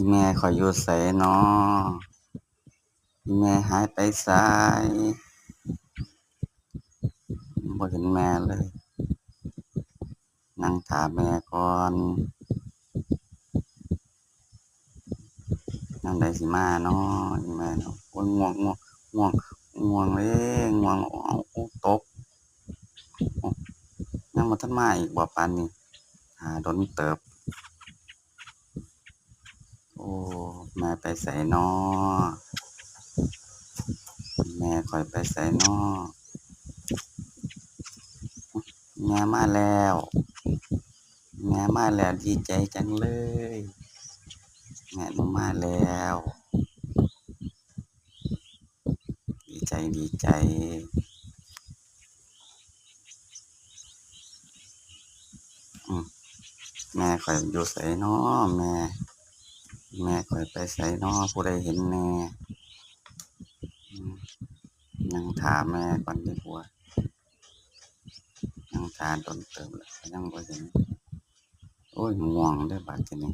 อีแม่ข่อยอยู่ไสน้ออีแม่หายไปไสบ่เห็นแม่เลยนั่งท่าแม่ก่อนยามใดสิมาน้ออีแม่น้อโอ้ยง่วงเลยง่วงอ้าวโอ้ตกโอ้ยังบ่ทันมาอีกบ่ปานนี้ท่าโดนเติบโอ้แม่ไปไสน้อแม่ข้อยไปไสน้อแม่มาแล้วแม่มาแล้วดีใจจังเลยแม่หนูมาแล้วดีใจอืมแม่ข้อยอยู่ไสน้อแม่ข้อยไปไสน้อผู้ใดเห็นแน่อืมนั่งท่าแม่ก่อนดีกว่านั่งท่าโดนเติบแล้วก็ยังบ่เห็นโอ้ยง่วงเด้อบัดทีนี้